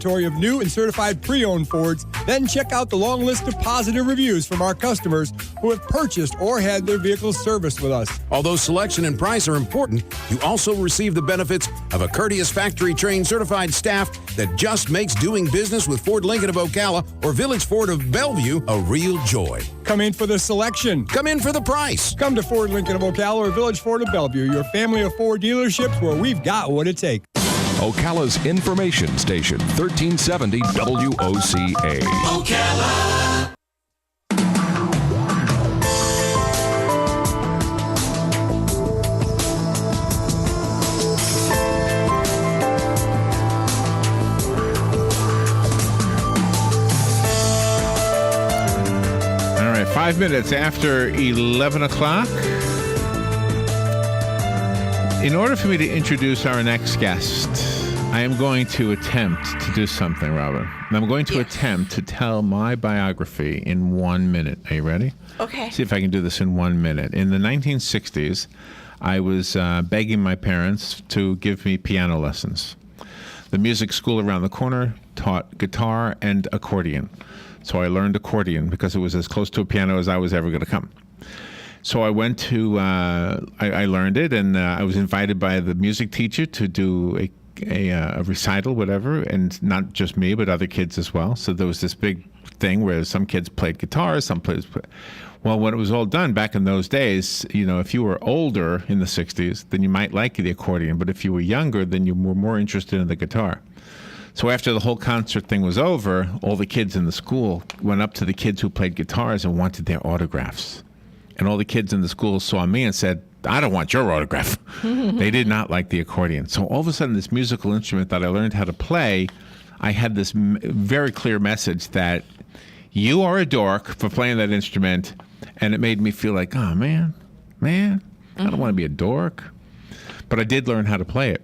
inventory of new and certified pre-owned Fords, then check out the long list of positive reviews from our customers who have purchased or had their vehicles serviced with us. Although selection and price are important, you also receive the benefits of a courteous factory-trained certified staff that just makes doing business with Ford Lincoln of Ocala or Village Ford of Bellevue a real joy. Come in for the selection. Come in for the price. Come to Ford Lincoln of Ocala or Village Ford of Bellevue, your family of Ford dealerships where we've got what it takes. Ocala's information station, 1370 WOCA. Ocala. All right, 5 minutes after 11 o'clock. In order for me to introduce our next guest, I am going to attempt to do something, Robin. And I'm going to attempt to tell my biography in 1 minute. Are you ready? Okay. See if I can do this in 1 minute. In the 1960s, I was begging my parents to give me piano lessons. The music school around the corner taught guitar and accordion. So I learned accordion because it was as close to a piano as I was ever going to come. So I went to, I learned it, and I was invited by the music teacher to do a recital, whatever, and not just me, but other kids as well. So there was this big thing where some kids played guitar, some played. Well, when it was all done back in those days, you know, if you were older in the 60s, then you might like the accordion, but if you were younger, then you were more interested in the guitar. So after the whole concert thing was over, all the kids in the school went up to the kids who played guitars and wanted their autographs. And all the kids in the school saw me and said, I don't want your autograph. They did not like the accordion. So all of a sudden, this musical instrument that I learned how to play, I had this very clear message that you are a dork for playing that instrument. And it made me feel like, oh, man, I don't want to be a dork. But I did learn how to play it.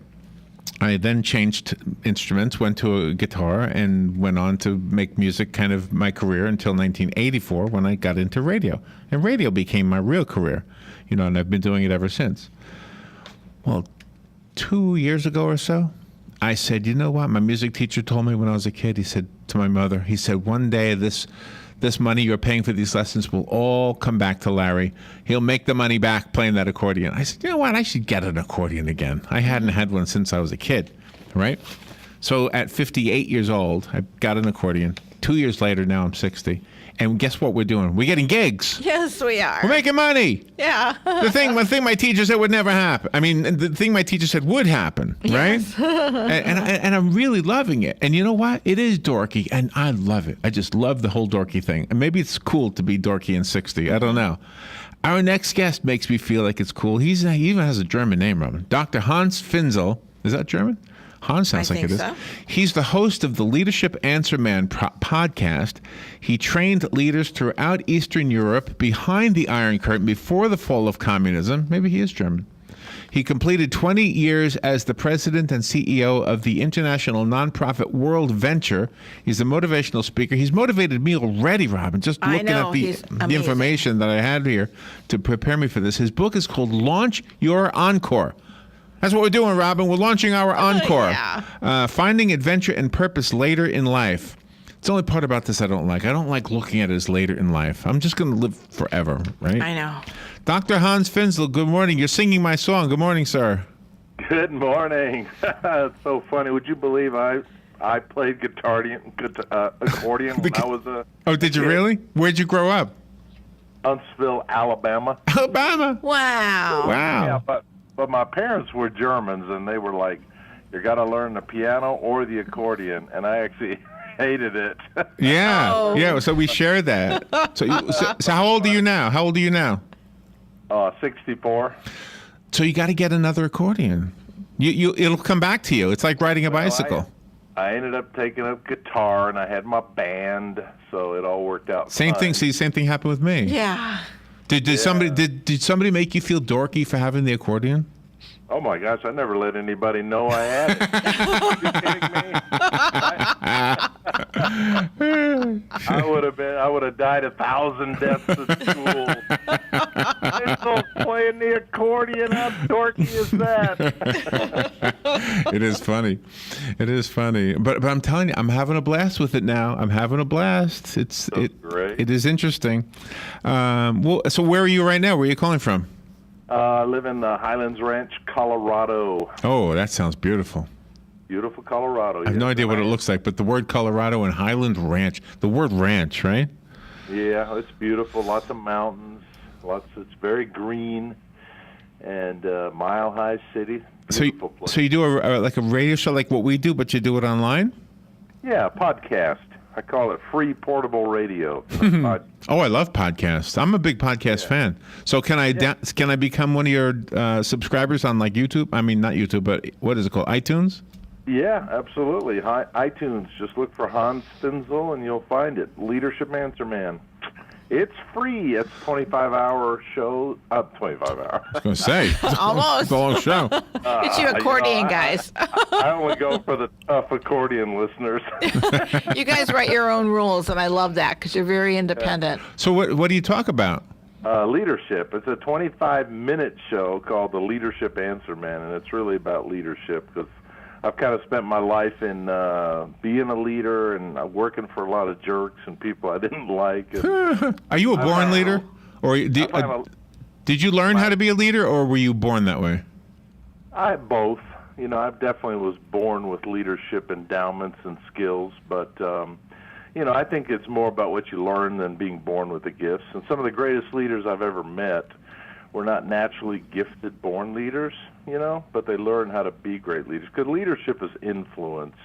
I then changed instruments, went to a guitar, and went on to make music kind of my career until 1984 when I got into radio. And radio became my real career, you know, and I've been doing it ever since. Well, 2 years ago or so, I said, you know what? My music teacher told me when I was a kid, he said to my mother, he said, one day this money you're paying for these lessons will all come back to Larry. He'll make the money back playing that accordion. I said, you know what? I should get an accordion again. I hadn't had one since I was a kid, right? So at 58 years old, I got an accordion. 2 years later, now I'm 60. And guess what we're doing? We're getting gigs. Yes, we are. We're making money. Yeah. The thing my teacher said would never happen. I mean, the thing my teacher said would happen, right? Yes. and I'm really loving it. And you know what? It is dorky, and I love it. I just love the whole dorky thing. And maybe it's cool to be dorky in 60. I don't know. Our next guest makes me feel like it's cool. He even has a German name, Robin. Dr. Hans Finzel. Is that German? Hans sounds like it is. So. He's the host of the Leadership Answer Man podcast. He trained leaders throughout Eastern Europe behind the Iron Curtain before the fall of communism. Maybe he is German. He completed 20 years as the president and CEO of the international nonprofit World Venture. He's a motivational speaker. He's motivated me already, Robin, just looking at the information that I had here to prepare me for this. His book is called Launch Your Encore. That's what we're doing, Robin. We're launching our Encore. Finding adventure and purpose later in life. It's the only part about this I don't like. I don't like looking at it as later in life. I'm just going to live forever, right? I know. Dr. Hans Finzel, good morning. You're singing my song. Good morning, sir. Good morning. It's so funny. Would you believe I played accordion when I was a Oh, did you really? Where'd you grow up? Huntsville, Alabama. Alabama? Wow. Wow. Yeah, but my parents were Germans, and they were like, you got to learn the piano or the accordion, and I actually hated it. Yeah. Oh. Yeah, so we share that. So how old are you now? 64. So you got to get another accordion. It'll come back to you. It's like riding a bicycle. I ended up taking up guitar, and I had my band, so it all worked out Same fine. thing. See, same thing happened with me. Yeah. Did somebody make you feel dorky for having the accordion? Oh my gosh! I never let anybody know I had it. Are you kidding me? I would have have died 1,000 deaths at school. Finzel playing the accordion. How dorky is that? It is funny. It is funny. But I'm telling you, I'm having a blast with it now. I'm having a blast. That's great. It is interesting. Well, so where are you right now? Where are you calling from? I live in Highlands Ranch, Colorado. Oh, that sounds beautiful. Beautiful Colorado. I have no idea what it looks like, but the word Colorado and Highland Ranch, the word ranch, right? Yeah, it's beautiful. Lots of mountains. It's very green, and Mile High City. Beautiful place. So you do like a radio show like what we do, but you do it online? Yeah, podcast. I call it free portable radio. Oh, I love podcasts. I'm a big podcast fan. So can I become one of your subscribers on like YouTube? I mean, not YouTube, but what is it called? iTunes? Yeah, absolutely. iTunes. Just look for Hans Finzel and you'll find it. Leadership Answer Man. It's free. It's a 25-hour show. 25 hours. I was going to say. Almost. It's a long show. It's you accordion guys. I only go for the tough accordion listeners. You guys write your own rules, and I love that because you're very independent. So what do you talk about? Leadership. It's a 25-minute show called The Leadership Answer Man, and it's really about leadership because I've kind of spent my life in being a leader and working for a lot of jerks and people I didn't like. And Are you a born leader? Or did you learn how to be a leader, or were you born that way? Both. You know, I definitely was born with leadership endowments and skills, but, you know, I think it's more about what you learn than being born with the gifts. And some of the greatest leaders I've ever met were not naturally gifted born leaders, you know, but they learn how to be great leaders. Because leadership is influence.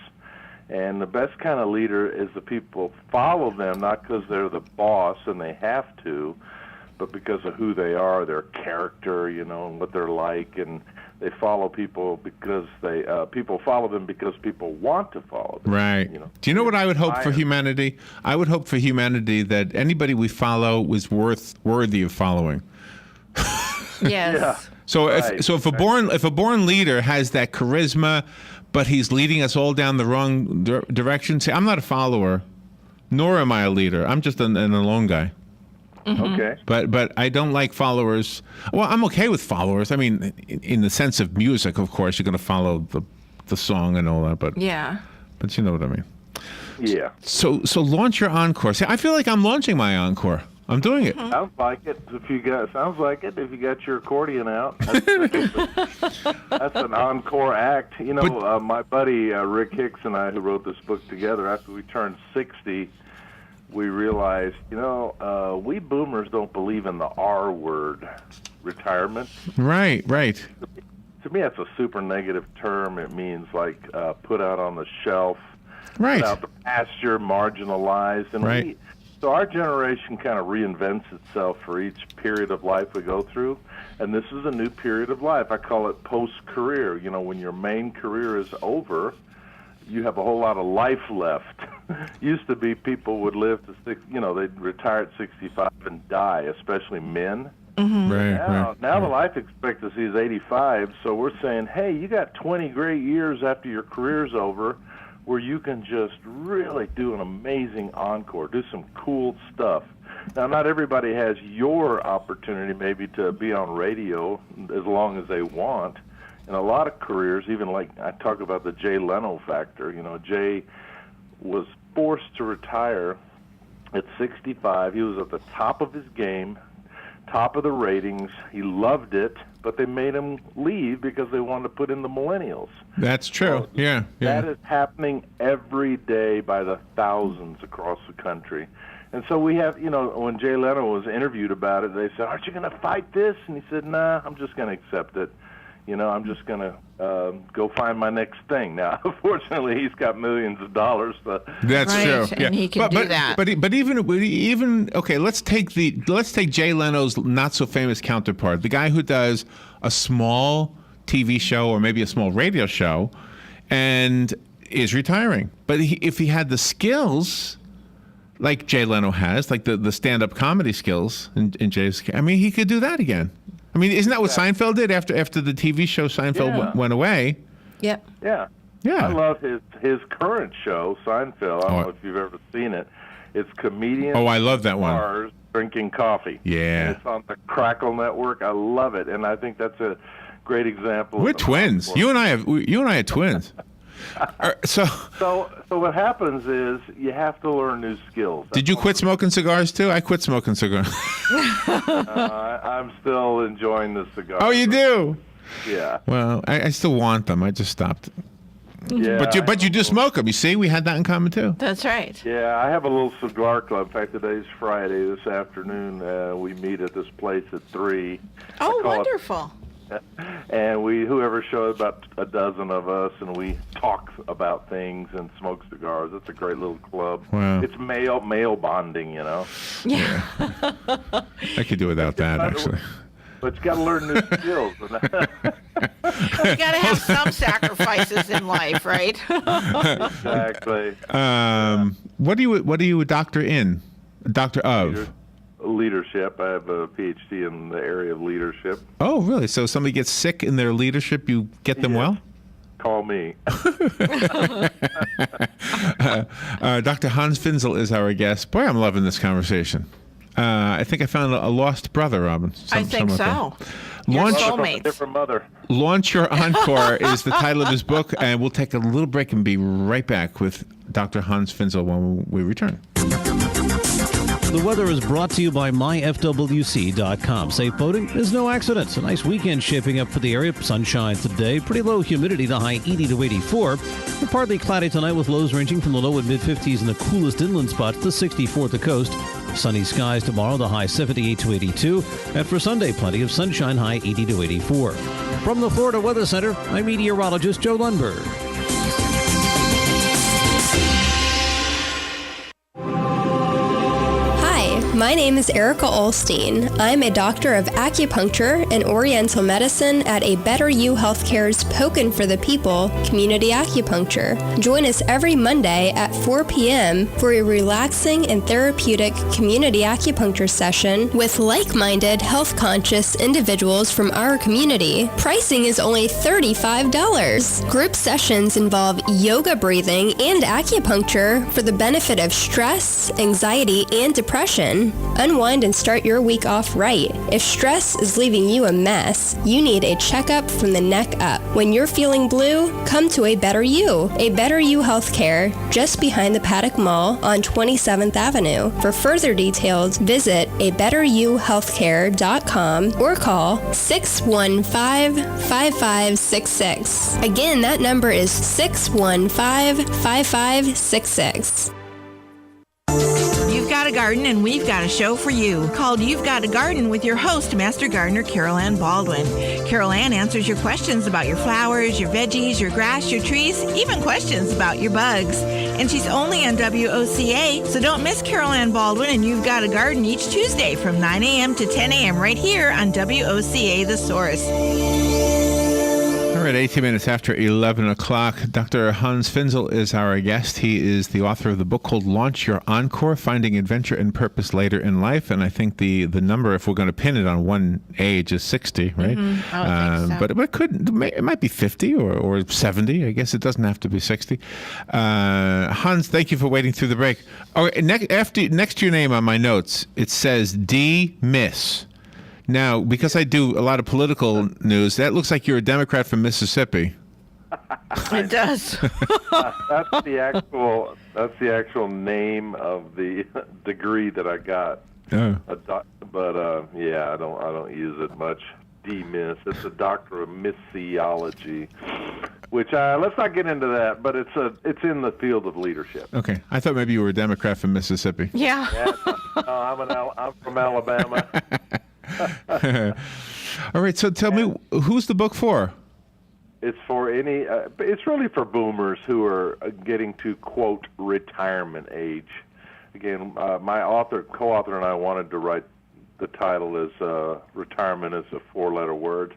And the best kind of leader is the people follow them, not because they're the boss and they have to, but because of who they are, their character, you know, and what they're like. And they follow people because people follow them because people want to follow them. Right. You know? Do you know what I would hope for humanity? I would hope for humanity that anybody we follow was worthy of following. Yes. Yeah. So Right. if a born leader has that charisma, but he's leading us all down the wrong direction, see, I'm not a follower, nor am I a leader. I'm just an alone guy. Mm-hmm. Okay. But I don't like followers. Well, I'm okay with followers. I mean, in the sense of music, of course, you're going to follow the song and all that. But Yeah. But you know what I mean. Yeah. So launch your Encore. See, I feel like I'm launching my Encore. I'm doing it. Sounds like it. If you got your accordion out, that's an encore act. You know, my buddy Rick Hicks and I, who wrote this book together, after we turned 60, we realized, you know, we boomers don't believe in the R word, retirement. Right. To me, that's a super negative term. It means like put out on the shelf, Right. put out the pasture, marginalized, and Right. So our generation kind of reinvents itself for each period of life we go through, and this is a new period of life. I call it post-career. You know, when your main career is over, you have a whole lot of life left. Used to be people would live to they'd retire at 65 and die, especially men. Right. Now the life expectancy is 85, so we're saying, hey, you got 20 great years after your career's over where you can just really do an amazing encore, do some cool stuff. Now, not everybody has your opportunity maybe to be on radio as long as they want. In a lot of careers, even like I talk about the Jay Leno factor, you know, Jay was forced to retire at 65. He was at the top of his game, top of the ratings. He loved it, but they made him leave because they wanted to put in the millennials. That's true. Yeah. That is happening every day by the thousands across the country. And so we have, you know, when Jay Leno was interviewed about it, they said, aren't you going to fight this? And he said, nah, I'm just going to accept it. You know, I'm just going to go find my next thing. Now, unfortunately, he's got millions of dollars. That's Right, true. and he can do that. But even okay, let's take Jay Leno's not so famous counterpart, the guy who does a small TV show or maybe a small radio show, and is retiring. But if he had the skills like Jay Leno has, like the stand-up comedy skills in Jay's, I mean, he could do that again. I mean, isn't that what Seinfeld did after the TV show Seinfeld went away? Yep. Yeah. Yeah. I love his current show, Seinfeld. I don't know if you've ever seen it. It's comedians. Oh, I love that one. Bars drinking coffee. Yeah. And it's on the Crackle Network. I love it, and I think that's a great example. We're twins. You and I are twins. So what happens is you have to learn new skills. Did you quit smoking cigars too? I quit smoking cigars. I'm still enjoying the cigar. Oh, you do? Yeah. Well, I still want them. I just stopped. Yeah. But you do smoke them. You see, we had that in common too. That's right. Yeah, I have a little cigar club. In fact, today's Friday. This afternoon, we meet at this place at 3. Oh, wonderful. And whoever shows, about a dozen of us, and we talk about things and smoke cigars. It's a great little club. Wow. It's male bonding, you know. Yeah. I could do without that, actually. But you got to learn new skills. You got to have some sacrifices in life, right? Exactly. What are you a doctor in? A doctor of? Leadership. I have a PhD in the area of leadership. Oh, really? So somebody gets sick in their leadership, you get them well? Call me. Dr. Hans Finzel is our guest. Boy, I'm loving this conversation. I think I found a lost brother, Robin. I think so. Launch, soulmates. Different mother. Launch Your Encore is the title of his book, and we'll take a little break and be right back with Dr. Hans Finzel when we return. The weather is brought to you by myfwc.com. Safe boating is no accident. A nice weekend shaping up for the area. Sunshine today. Pretty low humidity, the high 80 to 84. And partly cloudy tonight with lows ranging from the low and mid-50s in the coolest inland spots to 64 at the coast. Sunny skies tomorrow, the high 78 to 82. And for Sunday, plenty of sunshine, high 80 to 84. From the Florida Weather Center, I'm meteorologist Joe Lundberg. My name is Erica Olstein. I'm a doctor of acupuncture and oriental medicine at A Better You Healthcare's Pokin' for the People Community Acupuncture. Join us every Monday at 4 p.m. for a relaxing and therapeutic community acupuncture session with like-minded, health-conscious individuals from our community. Pricing is only $35. Group sessions involve yoga breathing and acupuncture for the benefit of stress, anxiety, and depression. Unwind and start your week off right. If stress is leaving you a mess, you need a checkup from the neck up. When you're feeling blue, come to A Better You. A Better You Healthcare, just behind the Paddock Mall on 27th Avenue. For further details, visit abetteryouhealthcare.com or call 615-5566. Again, that number is 615-5566. You've got a garden and we've got a show for you called You've Got a Garden with your host, Master Gardener Carol Ann Baldwin. Carol Ann answers your questions about your flowers, your veggies, your grass, your trees, even questions about your bugs. And she's only on WOCA, so don't miss Carol Ann Baldwin and You've Got a Garden each Tuesday from 9 a.m. to 10 a.m. right here on WOCA The Source. All right, 18 minutes after 11 o'clock. Dr. Hans Finzel is our guest. He is the author of the book called Launch Your Encore, Finding Adventure and Purpose Later in Life. And I think the number, if we're going to pin it on one age, is 60, right? Mm-hmm. So. But it might be 50 or 70. I guess it doesn't have to be 60. Hans, thank you for waiting through the break. All right, next to your name on my notes, it says D. Miss. Now, because I do a lot of political news, that looks like you're a Democrat from Mississippi. It does. That's the actual name of the degree that I got. Oh. Yeah, I don't use it much. D-Miss. It's a doctor of missiology, which let's not get into that. But it's in the field of leadership. Okay, I thought maybe you were a Democrat from Mississippi. Yeah. I'm from Alabama. All right, so tell me, who's the book for? It's for it's really for boomers who are getting to, quote, retirement age. Again, my co-author and I wanted to write the title as retirement is a 4-letter word,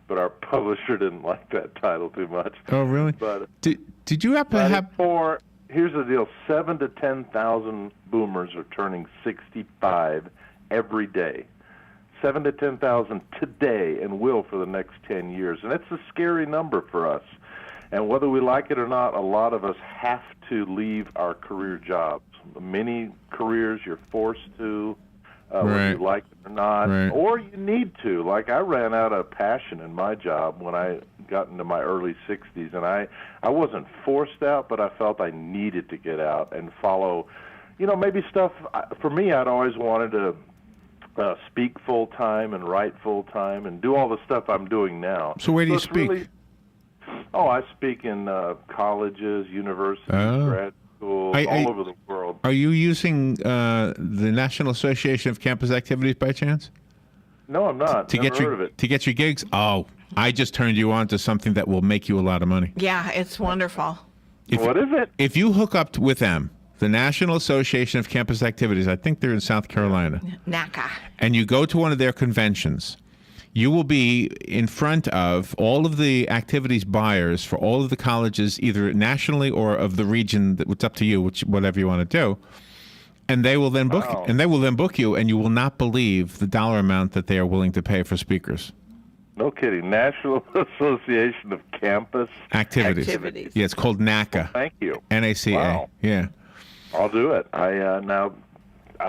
but our publisher didn't like that title too much. Oh, really? But did you happen to have... Here's the deal, 7,000 to 10,000 boomers are turning 65 every day. 7,000 to 10,000 today and will for the next 10 years. And it's a scary number for us. And whether we like it or not, a lot of us have to leave our career jobs. Many careers you're forced to, Right. whether you like it or not, Right. or you need to. Like, I ran out of passion in my job when I got into my early 60s, and I wasn't forced out, but I felt I needed to get out and follow, maybe stuff. For me, I'd always wanted to speak full-time and write full-time and do all the stuff I'm doing now. So where do you it's speak? Really, I speak in colleges, universities, grad schools, all over the world. Are you using the National Association of Campus Activities by chance? No, I'm not. Never heard of it. To get your gigs? Oh, I just turned you on to something that will make you a lot of money. Yeah, it's wonderful. What is it? If you hook up with them, the National Association of Campus Activities, I think they're in South Carolina, NACA. and you go to one of their conventions, you will be in front of all of the activities buyers for all of the colleges, either nationally or of the region. It's up to you, whatever you want to do. And they will then book, you, and you will not believe the dollar amount that they are willing to pay for speakers. No kidding. National Association of Campus Activities. Yeah, it's called NACA. Well, thank you. NACA. Wow. Yeah. I'll do it. I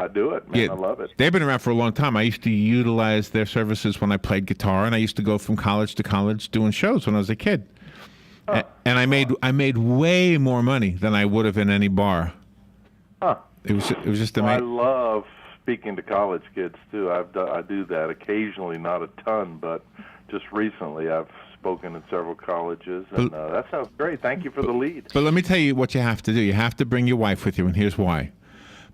do it, man. Yeah, I love it. They've been around for a long time. I used to utilize their services when I played guitar, and I used to go from college to college doing shows when I was a kid. And I made way more money than I would have in any bar. Huh. It was just Well, I amazing. love speaking to college kids too. I do that occasionally, not a ton, but just recently I've spoken in several colleges, and that sounds great. Thank you for the lead. But let me tell you what you have to do. You have to bring your wife with you, and here's why.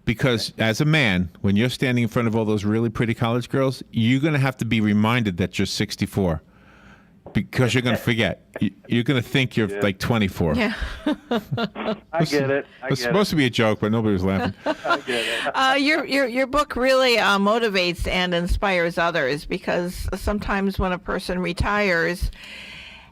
Because as a man, when you're standing in front of all those really pretty college girls, you're going to have to be reminded that you're 64. Because you're going to forget. You're going to think you're like 24. Yeah. I get it. It's supposed to be a joke, but nobody was laughing. I get it. Your book really motivates and inspires others, because sometimes when a person retires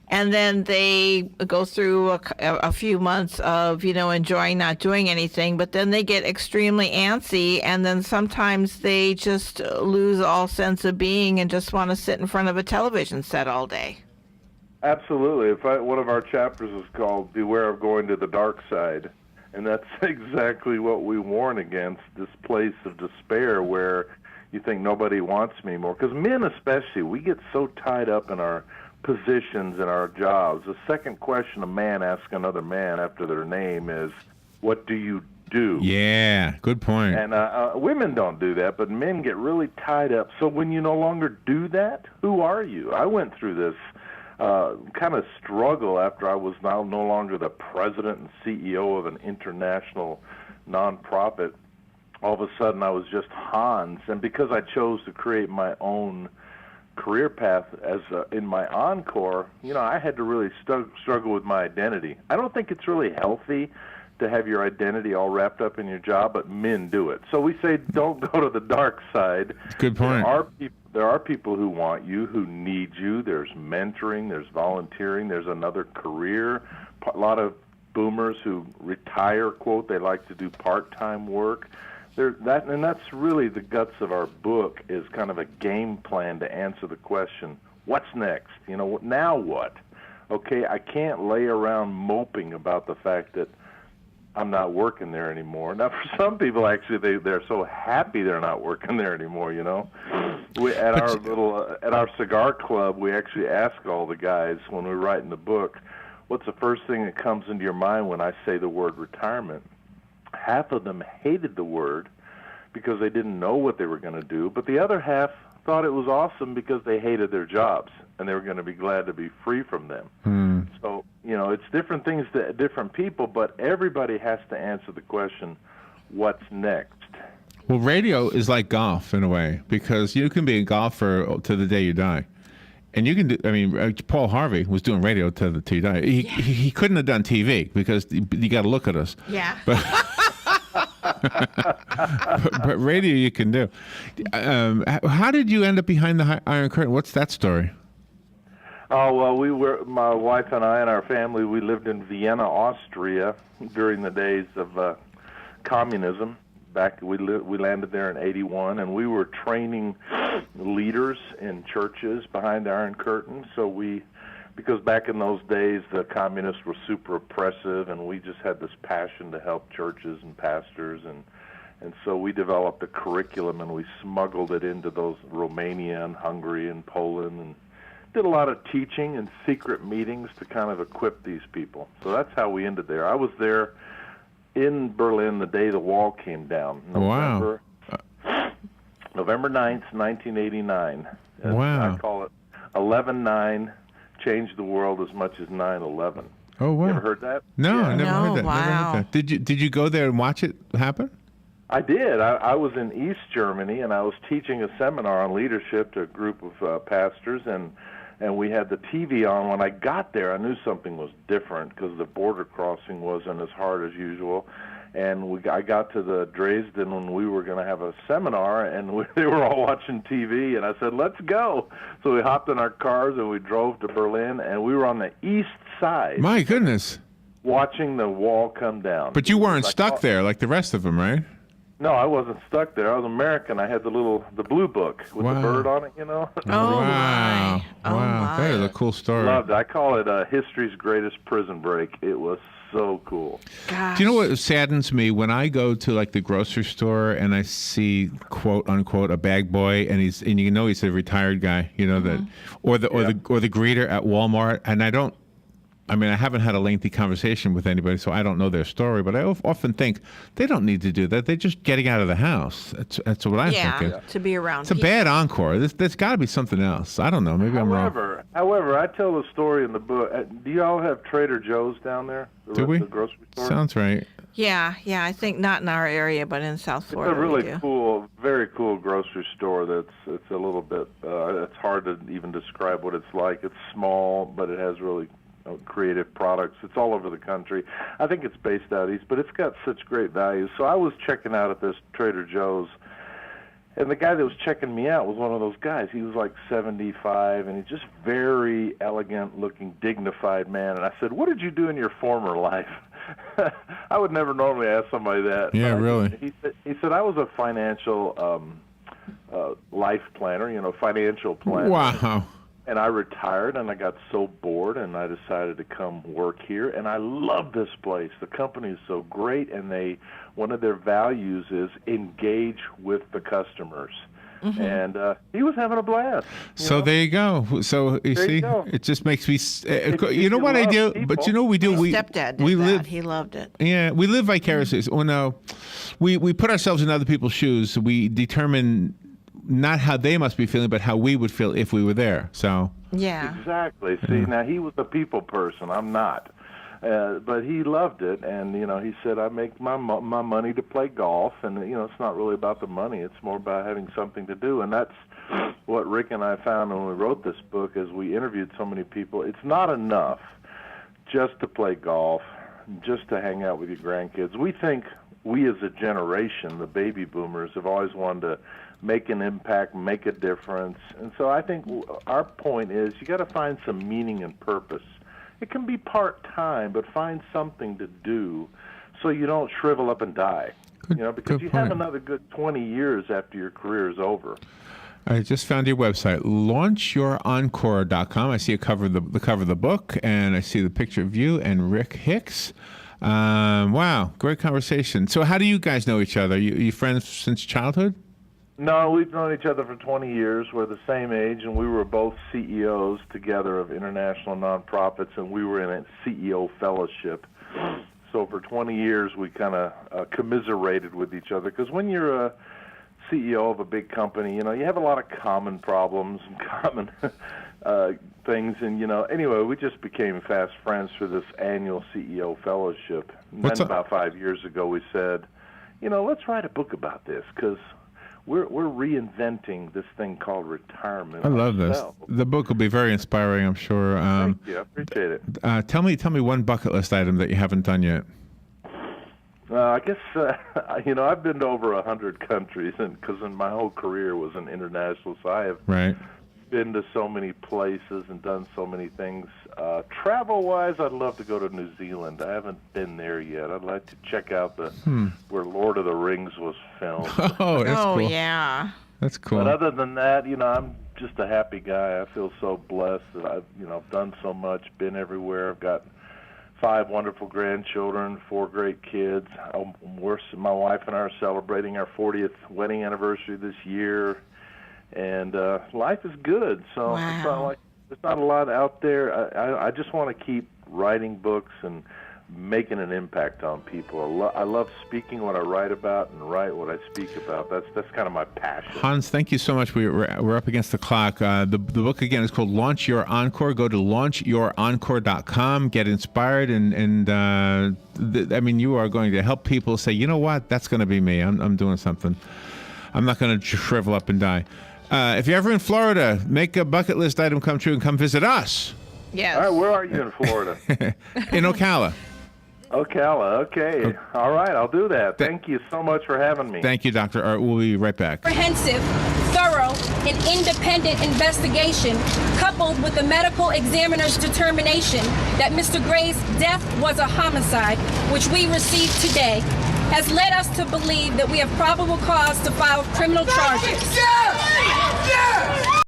and then they go through a few months of, enjoying not doing anything, but then they get extremely antsy, and then sometimes they just lose all sense of being and just want to sit in front of a television set all day. Absolutely. One of our chapters is called "Beware of Going to the Dark Side," and that's exactly what we warn against, this place of despair where you think nobody wants me anymore. Because men especially, we get so tied up in our positions and our jobs. The second question a man asks another man after their name is, "What do you do?" Yeah, good point. And women don't do that, but men get really tied up. So when you no longer do that, who are you? I went through this kind of struggle after I was now no longer the president and CEO of an international nonprofit. All of a sudden I was just Hans, and because I chose to create my own career path as in my Encore, I had to really struggle with my identity. I don't think it's really healthy to have your identity all wrapped up in your job, but men do it. So we say don't go to the dark side. Good point. There are people who want you, who need you. There's mentoring, there's volunteering, there's another career. A lot of boomers who retire, quote, they like to do part-time work. And that's really the guts of our book, is kind of a game plan to answer the question, what's next? Now what? Okay, I can't lay around moping about the fact that I'm not working there anymore. Now, for some people, actually, they're so happy they're not working there anymore. At our cigar club, we actually ask all the guys when we're writing the book, what's the first thing that comes into your mind when I say the word retirement? Half of them hated the word because they didn't know what they were going to do, but the other half thought it was awesome because they hated their jobs and they were going to be glad to be free from them. So, it's different things to different people, but everybody has to answer the question, what's next? Well, radio is like golf in a way, because you can be a golfer to the day you die. And you can do, Paul Harvey was doing radio till the he died. He couldn't have done TV because you got to look at us. Yeah. But radio you can do. How did you end up behind the Iron Curtain? What's that story? Oh, well, my wife and I and our family, we lived in Vienna, Austria during the days of communism. We landed there in '81, and we were training leaders in churches behind the Iron Curtain. So we because back in those days, the communists were super oppressive, and we just had this passion to help churches and pastors, and so we developed a curriculum, and we smuggled it into those Romania and Hungary and Poland, and did a lot of teaching and secret meetings to kind of equip these people. So that's how we ended there. I was there in Berlin the day the wall came down. Wow. November 9th, 1989. Wow. I call it 11/9 changed the world as much as 9/11. Oh, wow. You ever heard that? No, Yeah. I never heard that. Wow. Never heard that. Did you go there and watch it happen? I did. I was in East Germany, and I was teaching a seminar on leadership to a group of pastors, and we had the TV on. When I got there, I knew something was different because the border crossing wasn't as hard as usual. And I got to the Dresden when we were going to have a seminar, and they were all watching TV, and I said, let's go. So we hopped in our cars, and we drove to Berlin, and we were on the east side My goodness. watching the wall come down. But you weren't stuck there like the rest of them, right? No, I wasn't stuck there. I was American. I had the blue book with the Wow. bird on it, you know. Oh, Wow. my. Oh, Wow. my. That is a cool story. Loved it. I call it history's greatest prison break. It was so cool. Gosh. Do you know what saddens me when I go to like the grocery store and I see quote unquote a bag boy and he's a retired guy, that or the greeter at Walmart, and I haven't had a lengthy conversation with anybody, so I don't know their story, but I often think they don't need to do that. They're just getting out of the house. That's what I'm thinking. To be around It's a people. bad encore. There's got to be something else. I don't know. Maybe I'm wrong. However, I tell the story in the book. Do you all have Trader Joe's down there? Do we? The grocery store? Sounds right. Yeah, I think not in our area, but in South It's Florida. a really we do. cool, very cool grocery store. It's a little bit. It's hard to even describe what it's like. It's small, but it has really creative products. It's all over the country. I think it's based out east, but it's got such great values. So I was checking out at this Trader Joe's, and the guy that was checking me out was one of those guys. He was like 75, and he's just very elegant-looking, dignified man. And I said, "What did you do in your former life?" I would never normally ask somebody that. Yeah, but really. He said, "I was a financial life planner, financial planner." Wow. And I retired, and I got so bored, and I decided to come work here. And I love this place. The company is so great, and one of their values is engage with the customers. Mm-hmm. And he was having a blast. So there you go. So you see, it just makes me. You know what I do? people. But you know what we do? My stepdad did that. He loved it. Yeah, we live vicariously. Oh no, we put ourselves in other people's shoes. We determine not how they must be feeling, but how we would feel if we were there. So Yeah. Exactly. See, now he was a people person. I'm not. But he loved it, and he said, "I make my money to play golf, and it's not really about the money. It's more about having something to do." And that's what Rick and I found when we wrote this book, as we interviewed so many people. It's not enough just to play golf, just to hang out with your grandkids. We think we as a generation, the baby boomers, have always wanted to make an impact, make a difference. And so I think our point is you got to find some meaning and purpose. It can be part-time, but find something to do so you don't shrivel up and die. Because you have another good 20 years after your career is over. I just found your website, launchyourEncore.com. I see the cover of the book, and I see the picture of you and Rick Hicks. Wow, great conversation. So how do you guys know each other? You friends since childhood? No, we've known each other for 20 years. We're the same age, and we were both CEOs together of international nonprofits, and we were in a CEO fellowship. So for 20 years, we kind of commiserated with each other, because when you're a CEO of a big company, you have a lot of common problems and common things, and anyway, we just became fast friends through this annual CEO fellowship. And then about 5 years ago, we said, let's write a book about this, because we're reinventing this thing called retirement. I love this. The book will be very inspiring, I'm sure. Thank you. I appreciate it. Tell me one bucket list item that you haven't done yet. I guess, I've been to over 100 countries, and because my whole career was in international, so I have been to so many places and done so many things. Travel-wise, I'd love to go to New Zealand. I haven't been there yet. I'd like to check out where Lord of the Rings was filmed. Oh, that's cool. Yeah. That's cool. But other than that, I'm just a happy guy. I feel so blessed that I've done so much, been everywhere. I've got 5 wonderful grandchildren, 4 great kids. My wife and I are celebrating our 40th wedding anniversary this year, and life is good. So wow. There's not a lot out there. I just want to keep writing books and making an impact on people. I love speaking what I write about and write what I speak about. That's kind of my passion. Hans, thank you so much. We're up against the clock. The book, again, is called Launch Your Encore. Go to launchyourancor.com. Get inspired, and you are going to help people say, you know what, that's going to be me. I'm doing something. I'm not going to shrivel up and die. If you're ever in Florida, make a bucket list item come true and come visit us. Yes. All right, where are you in Florida? In Ocala. Ocala, okay. All right, I'll do that. Thank you so much for having me. Thank you, Dr. Art. We'll be right back. Comprehensive, thorough, and independent investigation, coupled with the medical examiner's determination that Mr. Gray's death was a homicide, which we received today, has led us to believe that we have probable cause to file criminal charges.